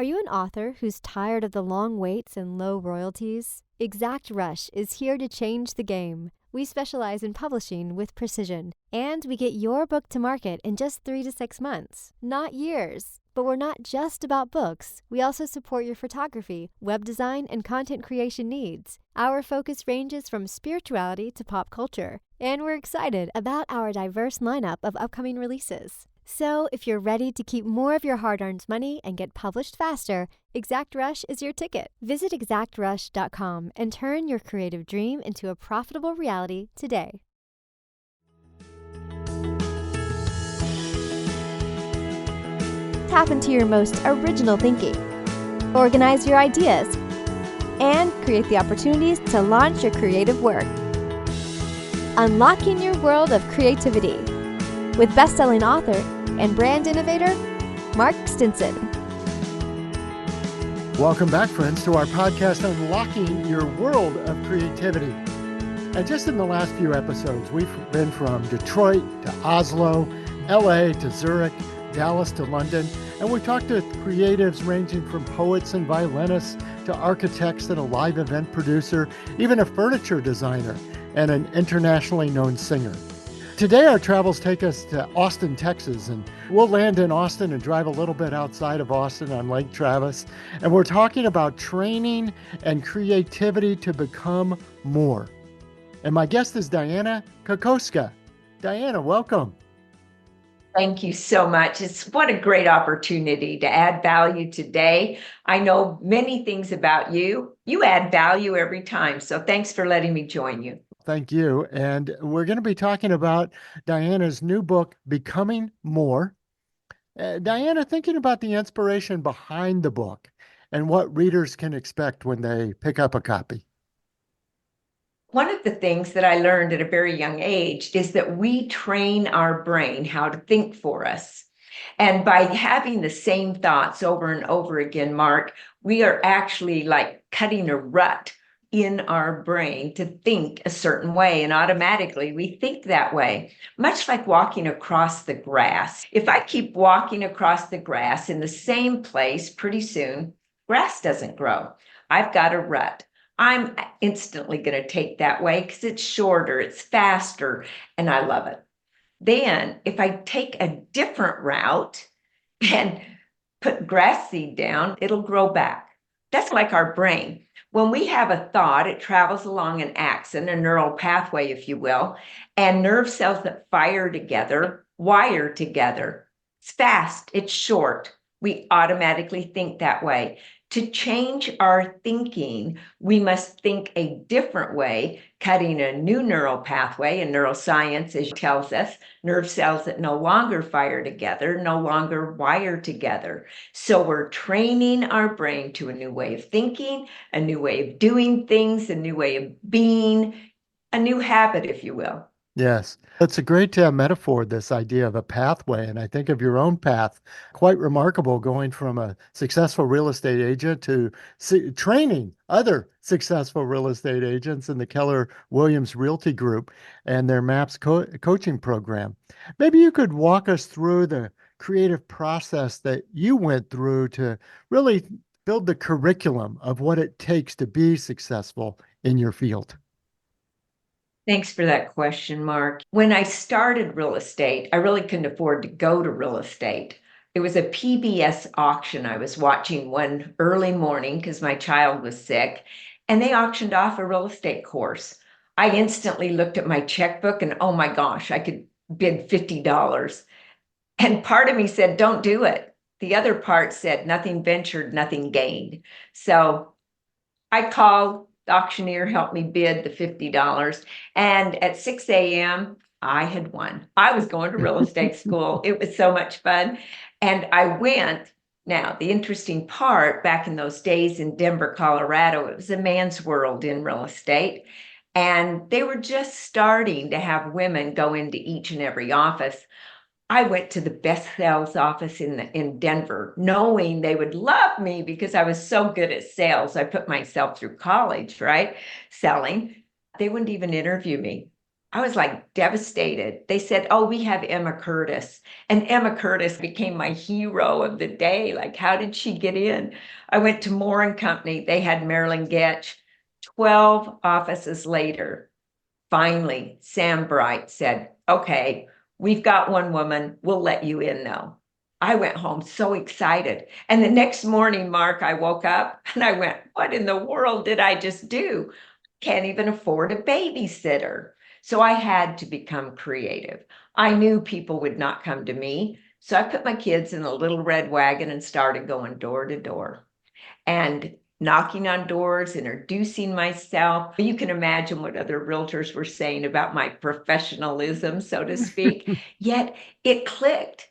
Are you an author who's tired of the long waits and low royalties? Exact Rush is here to change the game. We specialize in publishing with precision, and we get your book to market in just 3 to 6 months, not years. But we're not just about books. We also support your photography, web design, and content creation needs. Our focus ranges from spirituality to pop culture, and we're excited about our diverse lineup of upcoming releases. So if you're ready to keep more of your hard-earned money and get published faster, Exact Rush is your ticket. Visit exactrush.com and turn your creative dream into a profitable reality today. Tap into your most original thinking, organize your ideas, and create the opportunities to launch your creative work. Unlocking your world of creativity with best-selling author and brand innovator, Mark Stinson. Welcome back, friends, to our podcast, Unlocking Your World of Creativity. And just in the last few episodes, we've been from Detroit to Oslo, LA to Zurich, Dallas to London, and we talked to creatives ranging from poets and violinists to architects and a live event producer, even a furniture designer and an internationally known singer. Today, our travels take us to Austin, Texas, and we'll land in Austin and drive a little bit outside of Austin on Lake Travis. And we're talking about training and creativity to become more. And my guest is Dianna Kokoszka. Dianna, welcome. Thank you so much. What a great opportunity to add value today. I know many things about you. You add value every time. So thanks for letting me join you. Thank you. And we're going to be talking about Dianna's new book, Becoming More. Dianna, thinking about the inspiration behind the book and what readers can expect when they pick up a copy. One of the things that I learned at a very young age is that we train our brain how to think for us. And by having the same thoughts over and over again, Mark, we are actually like cutting a rut in our brain to think a certain way. And automatically we think that way, much like walking across the grass. If I keep walking across the grass in the same place, pretty soon, grass doesn't grow. I've got a rut. I'm instantly going to take that way because it's shorter, it's faster, and I love it. Then if I take a different route and put grass seed down, it'll grow back. That's like our brain. When we have a thought, it travels along an axon, a neural pathway, if you will, and nerve cells that fire together, wire together. It's fast, it's short. We automatically think that way. To change our thinking, we must think a different way, cutting a new neural pathway. And neuroscience, as tells us, nerve cells that no longer fire together, no longer wire together. So we're training our brain to a new way of thinking, a new way of doing things, a new way of being, a new habit, if you will. Yes, it's a great metaphor, this idea of a pathway. And I think of your own path, quite remarkable, going from a successful real estate agent to training other successful real estate agents in the Keller Williams Realty Group and their MAPS coaching program. Maybe you could walk us through the creative process that you went through to really build the curriculum of what it takes to be successful in your field. Thanks for that question, Mark. When I started real estate, I really couldn't afford to go to real estate. It was a PBS auction I was watching one early morning because my child was sick, and they auctioned off a real estate course. I instantly looked at my checkbook and, oh my gosh, I could bid $50. And part of me said, don't do it. The other part said, nothing ventured, nothing gained. So I called. The auctioneer helped me bid the $50. And at 6 a.m., I had won. I was going to real estate school. It was so much fun. And I went. Now, the interesting part, back in those days in Denver, Colorado, it was a man's world in real estate. And they were just starting to have women go into each and every office. I went to the best sales office in Denver, knowing they would love me because I was so good at sales. I put myself through college, right? Selling. They wouldn't even interview me. I was like devastated. They said, "Oh, we have Emma Curtis." And Emma Curtis became my hero of the day. Like, how did she get in? I went to Moore and Company. They had Marilyn Getch. 12 offices later, finally, Sam Bright said, "Okay, we've got one woman. We'll let you in though." I went home so excited. And the next morning, Mark, I woke up and I went, "What in the world did I just do? Can't even afford a babysitter." So I had to become creative. I knew people would not come to me. So I put my kids in a little red wagon and started going door to door and knocking on doors, introducing myself. You can imagine what other realtors were saying about my professionalism, so to speak. Yet it clicked.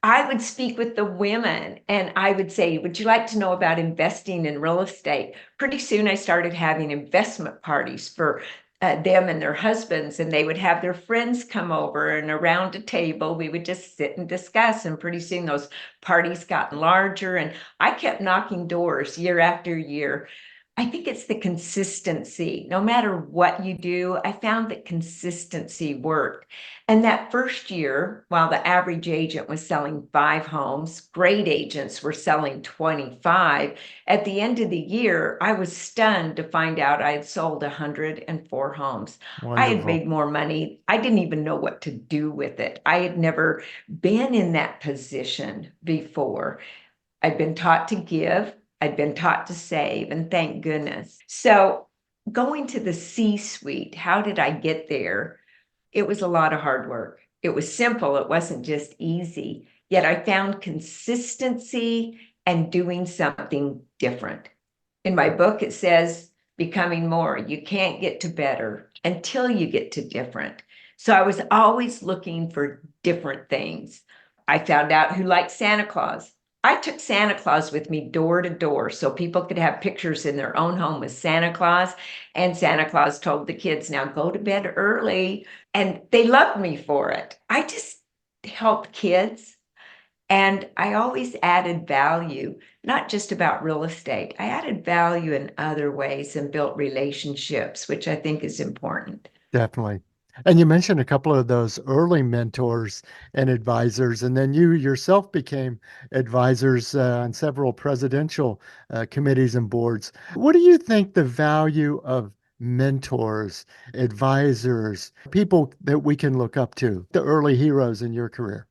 I would speak with the women and I would say, "Would you like to know about investing in real estate?" Pretty soon I started having investment parties for them and their husbands, and they would have their friends come over, and around a table we would just sit and discuss. And pretty soon those parties got larger, and I kept knocking doors year after year. I think it's the consistency. No matter what you do, I found that consistency worked. And that first year, while the average agent was selling 5 homes, great agents were selling 25. At the end of the year, I was stunned to find out I had sold 104 homes. I had Wonderful. made more money. I didn't even know what to do with it. I had never been in that position before. I'd been taught to give, I'd been taught to save, and thank goodness. So, going to the C suite, how did I get there? It was a lot of hard work. It was simple, it wasn't just easy. Yet I found consistency and doing something different. In my book, it says, "Becoming more. You can't get to better until you get to different." So I was always looking for different things. I found out who liked Santa Claus. I took Santa Claus with me door to door so people could have pictures in their own home with Santa Claus. And Santa Claus told the kids, "Now go to bed early." And they loved me for it. I just helped kids. And I always added value, not just about real estate. I added value in other ways and built relationships, which I think is important. Definitely. And you mentioned a couple of those early mentors and advisors, and then you yourself became advisors on several presidential committees and boards. What do you think the value of mentors, advisors, people that we can look up to, the early heroes in your career?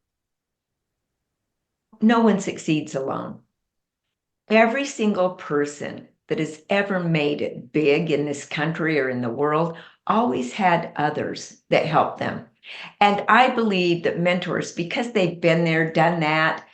No one succeeds alone. Every single person that has ever made it big in this country or in the world always had others that helped them. And I believe that mentors, because they've been there, done that,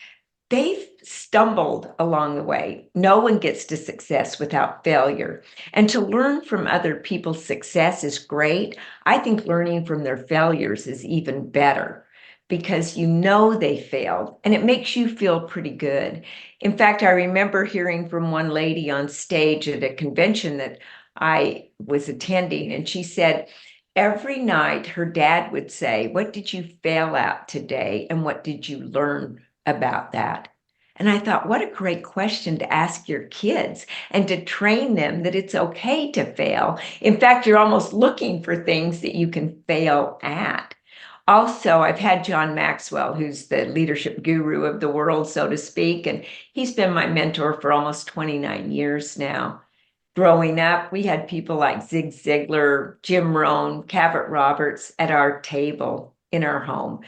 they've stumbled along the way. No one gets to success without failure. And to learn from other people's success is great. I think learning from their failures is even better because you know they failed and it makes you feel pretty good. In fact, I remember hearing from one lady on stage at a convention that I was attending, and she said, every night her dad would say, "What did you fail at today? And what did you learn about that?" And I thought, what a great question to ask your kids and to train them that it's okay to fail. In fact, you're almost looking for things that you can fail at. Also, I've had John Maxwell, who's the leadership guru of the world, so to speak, and he's been my mentor for almost 29 years now. Growing up, we had people like Zig Ziglar, Jim Rohn, Cavett Roberts at our table in our home.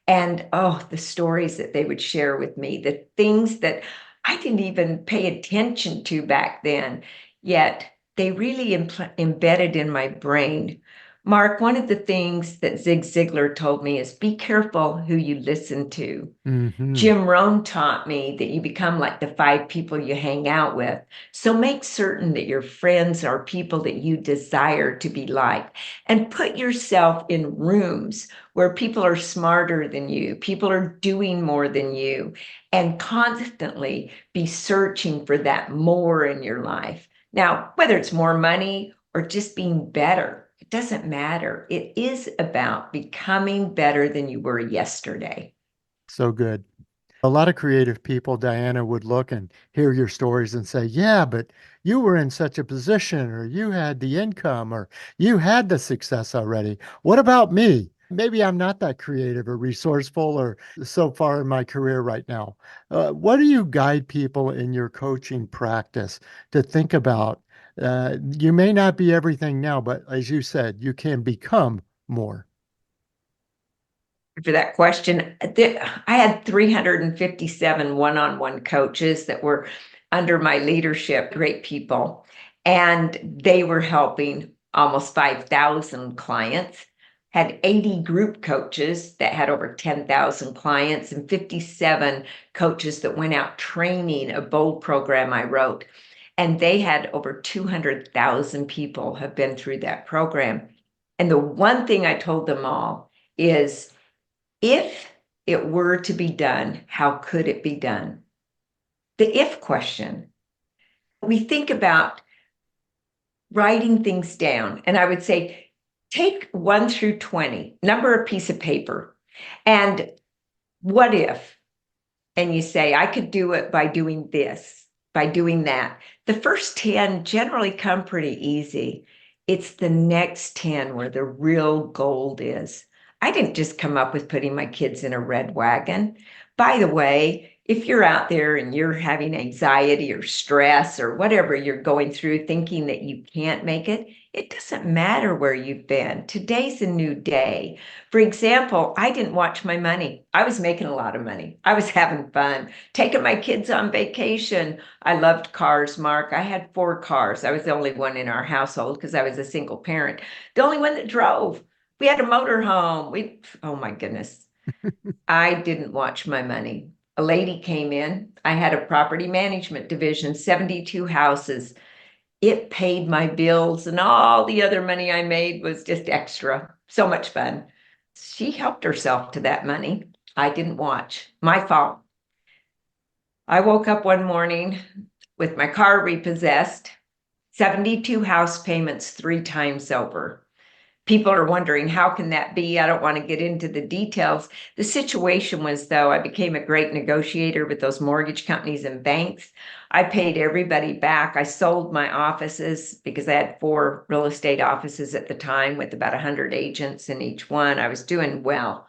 And oh, the stories that they would share with me, the things that I didn't even pay attention to back then, yet they really embedded in my brain. Mark, one of the things that Zig Ziglar told me is be careful who you listen to. Hmm. Jim Rohn taught me that you become like the 5 people you hang out with. So make certain that your friends are people that you desire to be like, and put yourself in rooms where people are smarter than you, people are doing more than you, and constantly be searching for that more in your life. Now, whether it's more money or just being better, it doesn't matter. It is about becoming better than you were yesterday. So good. A lot of creative people, Dianna, would look and hear your stories and say, yeah, but you were in such a position, or you had the income, or you had the success already. What about me? Maybe I'm not that creative or resourceful or so far in my career right now. What do you guide people in your coaching practice to think about? You may not be everything now, but as you said, you can become more. For that question. I had 357 one-on-one coaches that were under my leadership, great people, and they were helping almost 5,000 clients. Had 80 group coaches that had over 10,000 clients, and 57 coaches that went out training a bold program I wrote. And they had over 200,000 people have been through that program. And the one thing I told them all is, if it were to be done, how could it be done? The if question. We think about writing things down, and I would say take 1 through 20, number a piece of paper, and what if? And you say, I could do it by doing this, by doing that. The first 10 generally come pretty easy. It's the next 10 where the real gold is. I didn't just come up with putting my kids in a red wagon. By the way, if you're out there and you're having anxiety or stress or whatever you're going through, thinking that you can't make it, it doesn't matter where you've been. Today's a new day. For example, I didn't watch my money. I was making a lot of money. I was having fun, taking my kids on vacation. I loved cars, Mark. I had 4 cars. I was the only one in our household because I was a single parent, the only one that drove. We had a motor home. Oh my goodness. I didn't watch my money. A lady came in. I had a property management division, 72 houses. It paid my bills, and all the other money I made was just extra. So much fun. She helped herself to that money. I didn't watch. My fault. I woke up one morning with my car repossessed, 72 house payments 3 times over. People are wondering, how can that be? I don't want to get into the details. The situation was, though, I became a great negotiator with those mortgage companies and banks. I paid everybody back. I sold my offices because I had 4 real estate offices at the time with about 100 agents in each one. I was doing well.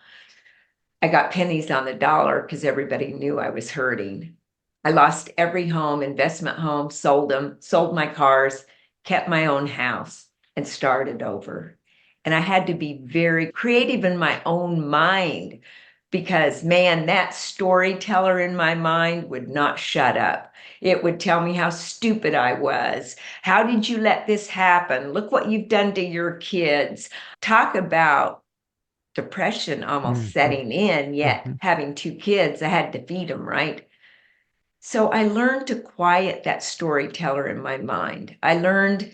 I got pennies on the dollar because everybody knew I was hurting. I lost every home, investment home, sold them, sold my cars, kept my own house, and started over. And I had to be very creative in my own mind because, man, that storyteller in my mind would not shut up. It would tell me how stupid I was. How did you let this happen? Look what you've done to your kids. Talk about depression almost Mhm, setting in, yet mhm. having 2 kids, I had to feed them, right? So I learned to quiet that storyteller in my mind. I learned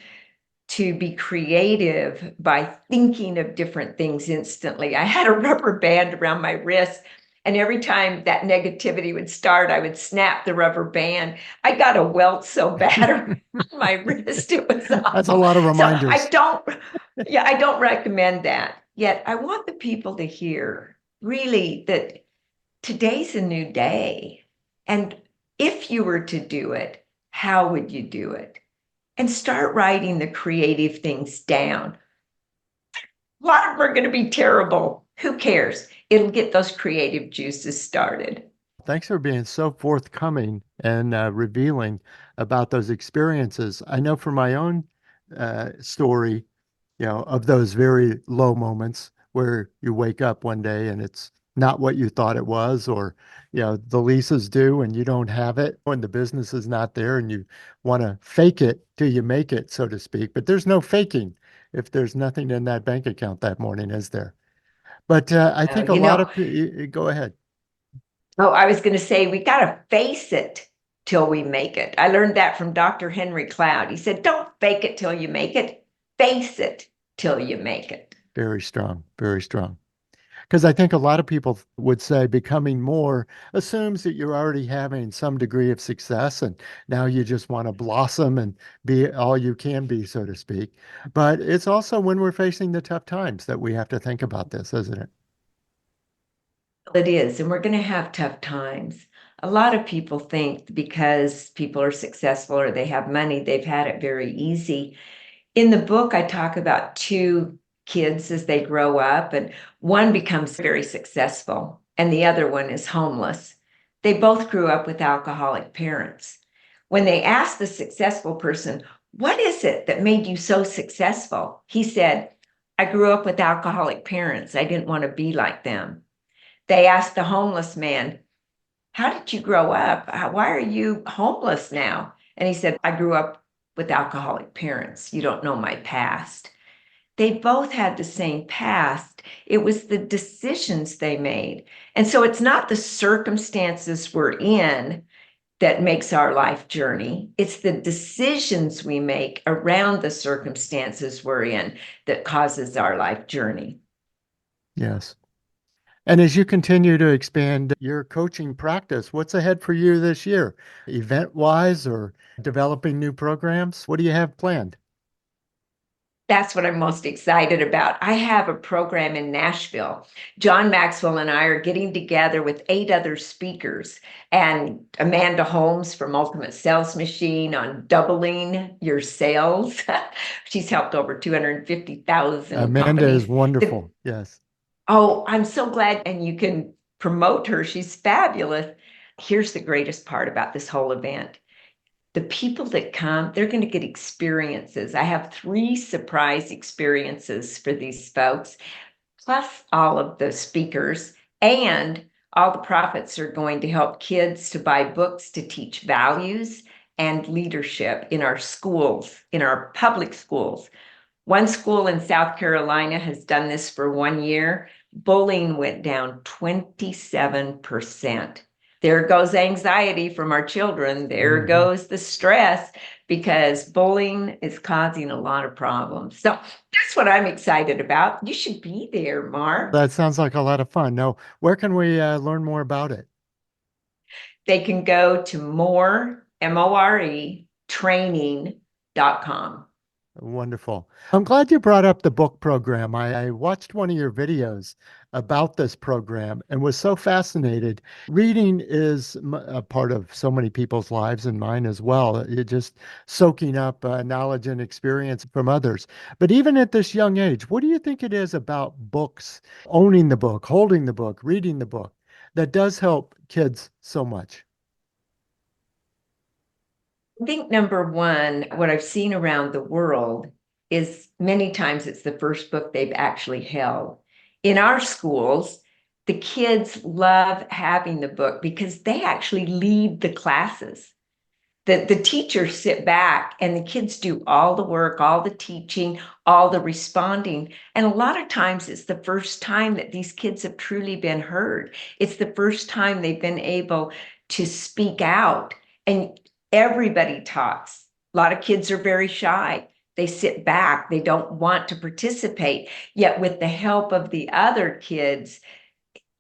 to be creative by thinking of different things instantly. I had a rubber band around my wrist, and every time that negativity would start, I would snap the rubber band. I got a welt so bad around my wrist, it was That's a awful. lot of So reminders. I don't recommend that. Yet I want the people to hear really that today's a new day. And if you were to do it, how would you do it? And start writing the creative things down. A lot of them are going to be terrible. Who cares? It'll get those creative juices started. Thanks for being so forthcoming and revealing about those experiences. I know from my own story, of those very low moments where you wake up one day and it's not what you thought it was, or, the lease is due and you don't have it, and the business is not there, and you want to fake it till you make it, so to speak. But there's no faking if there's nothing in that bank account that morning, is there? But I Uh, think a you lot know, of go ahead. I was going to say, we got to face it till we make it. I learned that from Dr. Henry Cloud. He said, don't fake it till you make it, face it till you make it. Very strong, very strong. Because I think a lot of people would say becoming more assumes that you're already having some degree of success and now you just want to blossom and be all you can be, so to speak. But it's also when we're facing the tough times that we have to think about this, isn't it? It is, and we're going to have tough times. A lot of people think because people are successful or they have money, they've had it very easy. In the book, I talk about two kids as they grow up, and one becomes very successful and the other one is homeless. They both grew up with alcoholic parents. When they asked the successful person, "What is it that made you so successful?" He said, "I grew up with alcoholic parents. I didn't want to be like them." They asked the homeless man, "How did you grow up? Why are you homeless now?" And he said, "I grew up with alcoholic parents. You don't know my past." They both had the same past. It was the decisions they made. And so it's not the circumstances we're in that makes our life journey. It's the decisions we make around the circumstances we're in that causes our life journey. Yes. And as you continue to expand your coaching practice, what's ahead for you this year, event-wise or developing new programs? What do you have planned? That's what I'm most excited about. I have a program in Nashville. John Maxwell and I are getting together with 8 other speakers, and Amanda Holmes from Ultimate Sales Machine on doubling your sales. She's helped over 250,000 Amanda companies. is wonderful. Yes. Oh, I'm so glad. And you can promote her. She's fabulous. Here's the greatest part about this whole event. The people that come, they're going to get experiences. I have 3 surprise experiences for these folks, plus all of the speakers, and all the profits are going to help kids to buy books to teach values and leadership in our schools, in our public schools. One school in South Carolina has done this for 1 year. Bullying went down 27%. There goes anxiety from our children. There goes the stress, because bullying is causing a lot of problems. So that's what I'm excited about. You should be there, Mark. That sounds like a lot of fun. Now, where can we learn more about it? They can go to training.com. Wonderful. I'm glad you brought up the book program. I watched one of your videos about this program and was so fascinated. Reading is a part of so many people's lives and mine as well. You're just soaking up knowledge and experience from others. But even at this young age, what do you think it is about books, owning the book, holding the book, reading the book, that does help kids so much? I think number one, what I've seen around the world is many times it's the first book they've actually held. In our schools, the kids love having the book because they actually lead the classes. The teachers sit back and the kids do all the work, all the teaching, all the responding. And a lot of times it's the first time that these kids have truly been heard. It's the first time they've been able to speak out. And everybody talks. A lot of kids are very shy. They sit back. They don't want to participate. Yet with the help of the other kids,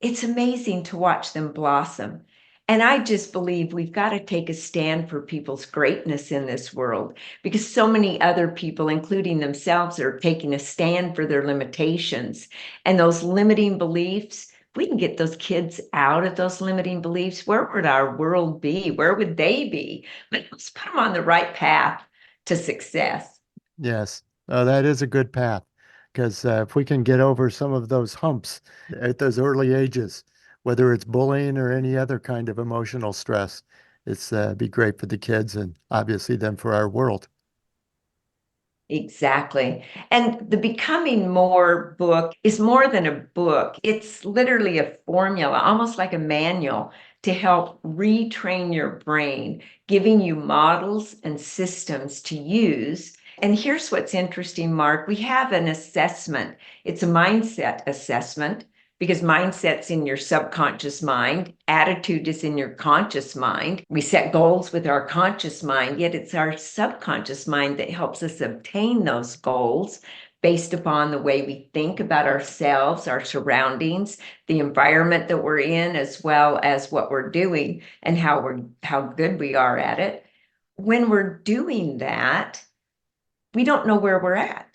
it's amazing to watch them blossom. And I just believe we've got to take a stand for people's greatness in this world, because so many other people, including themselves, are taking a stand for their limitations and those limiting beliefs. If we can get those kids out of those limiting beliefs, where would our world be? Where would they be? But let's put them on the right path to success. Yes, that is a good path, because if we can get over some of those humps at those early ages, whether it's bullying or any other kind of emotional stress, it's be great for the kids and obviously then for our world. Exactly. And the Becoming More book is more than a book. It's literally a formula, almost like a manual to help retrain your brain, giving you models and systems to use. And here's what's interesting, Mark. We have an assessment. It's a mindset assessment, because mindset's in your subconscious mind, attitude is in your conscious mind. We set goals with our conscious mind, yet it's our subconscious mind that helps us obtain those goals based upon the way we think about ourselves, our surroundings, the environment that we're in, as well as what we're doing and how good we are at it. When we're doing that, we don't know where we're at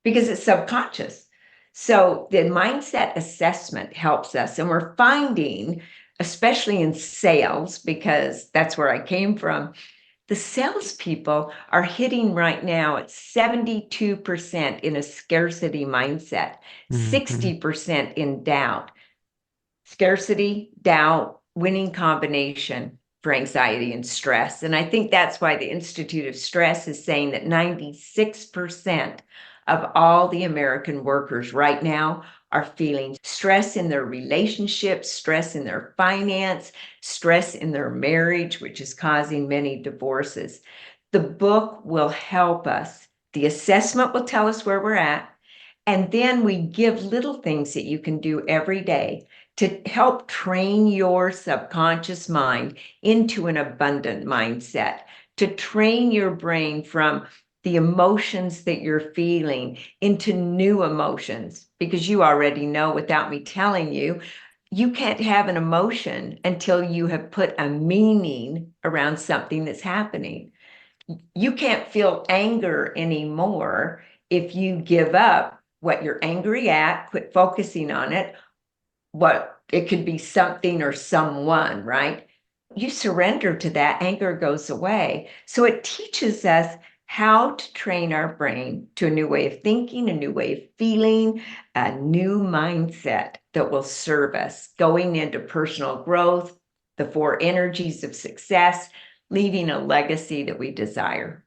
because it's subconscious. So the mindset assessment helps us, and we're finding especially in sales, because that's where I came from. The salespeople are hitting right now at 72% in a scarcity mindset, 60% in doubt. Scarcity, doubt, winning combination for anxiety and stress. And I think that's why the Institute of Stress is saying that 96% of all the American workers right now are feeling stress in their relationships, stress in their finance, stress in their marriage, which is causing many divorces. The book will help us. The assessment will tell us where we're at. And then we give little things that you can do every day to help train your subconscious mind into an abundant mindset, to train your brain from the emotions that you're feeling into new emotions, because you already know without me telling you, you can't have an emotion until you have put a meaning around something that's happening. You can't feel anger anymore if you give up what you're angry at, quit focusing on it. What it could be something or someone, right? You surrender to that, anger goes away. So it teaches us how to train our brain to a new way of thinking, a new way of feeling, a new mindset that will serve us going into personal growth, the 4 energies of success, leaving a legacy that we desire.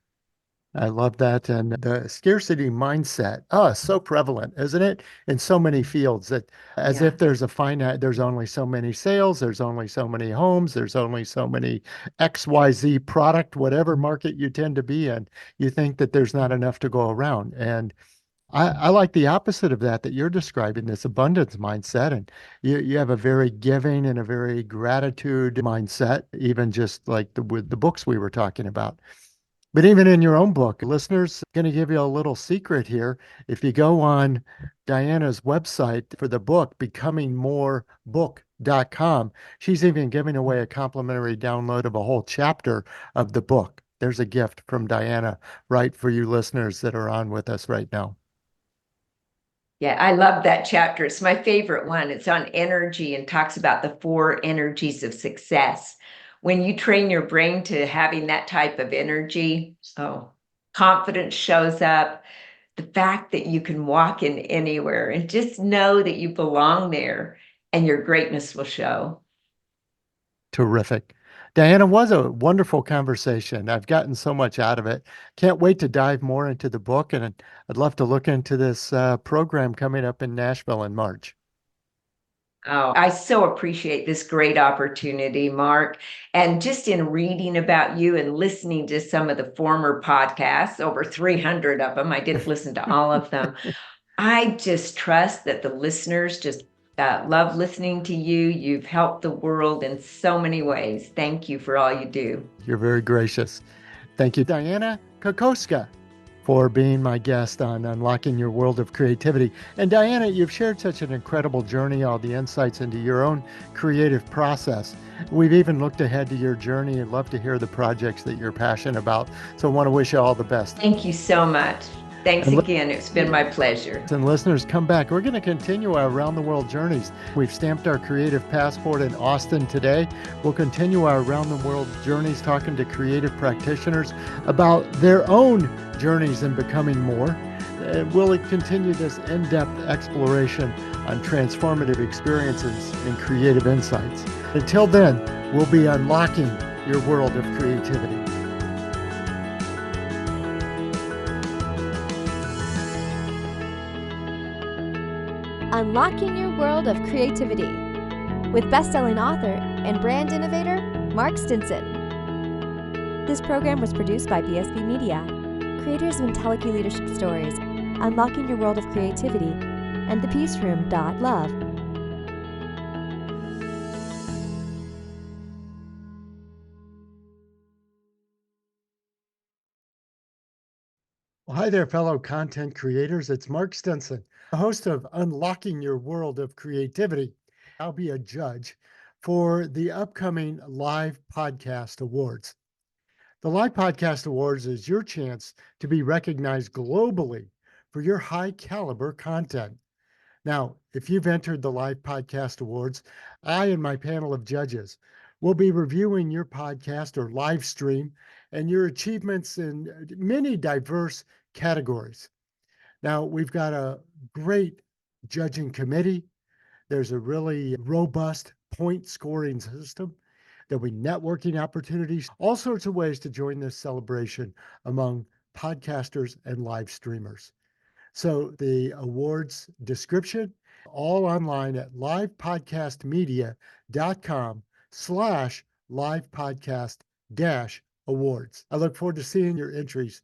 I love that. And the scarcity mindset, so prevalent, isn't it? In so many fields that as if there's a finite, there's only so many sales, there's only so many homes, there's only so many XYZ product, whatever market you tend to be in, you think that there's not enough to go around. And I like the opposite of that you're describing, this abundance mindset. And you have a very giving and a very gratitude mindset, even just like with the books we were talking about. But even in your own book, listeners, going to give you a little secret here. If you go on Dianna's website for the book, becomingmorebook.com, she's even giving away a complimentary download of a whole chapter of the book. There's a gift from Dianna right for you listeners that are on with us right now. Yeah, I love that chapter. It's my favorite one. It's on energy and talks about the 4 energies of success. When you train your brain to having that type of energy, confidence shows up. The fact that you can walk in anywhere and just know that you belong there and your greatness will show. Terrific. Dianna, was a wonderful conversation. I've gotten so much out of it. Can't wait to dive more into the book, and I'd love to look into this program coming up in Nashville in March. Oh, I so appreciate this great opportunity, Mark. And just in reading about you and listening to some of the former podcasts, over 300 of them, I didn't listen to all of them. I just trust that the listeners just love listening to you. You've helped the world in so many ways. Thank you for all you do. You're very gracious. Thank you, Dianna Kokoszka, for being my guest on Unlocking Your World of Creativity. And Dianna, you've shared such an incredible journey, all the insights into your own creative process. We've even looked ahead to your journey and love to hear the projects that you're passionate about. So I want to wish you all the best. Thank you so much. Thanks again. It's been my pleasure. And listeners, come back. We're going to continue our around the world journeys. We've stamped our creative passport in Austin today. We'll continue our around the world journeys talking to creative practitioners about their own journeys in becoming more. And we'll continue this in-depth exploration on transformative experiences and creative insights. Until then, we'll be unlocking your world of creativity. Unlocking Your World of Creativity with best-selling author and brand innovator Mark Stinson. This program was produced by BSB Media, creators of IntelliKey Leadership Stories, Unlocking Your World of Creativity, and thepeaceroom.love. Well, hi there, fellow content creators. It's Mark Stinson, the host of Unlocking Your World of Creativity. I'll be a judge for the upcoming Live Podcast Awards. The Live Podcast Awards is your chance to be recognized globally for your high caliber content. Now, if you've entered the Live Podcast Awards, I and my panel of judges will be reviewing your podcast or live stream and your achievements in many diverse categories. Now, we've got a great judging committee. There's a really robust point scoring system. There'll be networking opportunities, all sorts of ways to join this celebration among podcasters and live streamers. So the awards description, all online at livepodcastmedia.com/livepodcast-awards. I look forward to seeing your entries.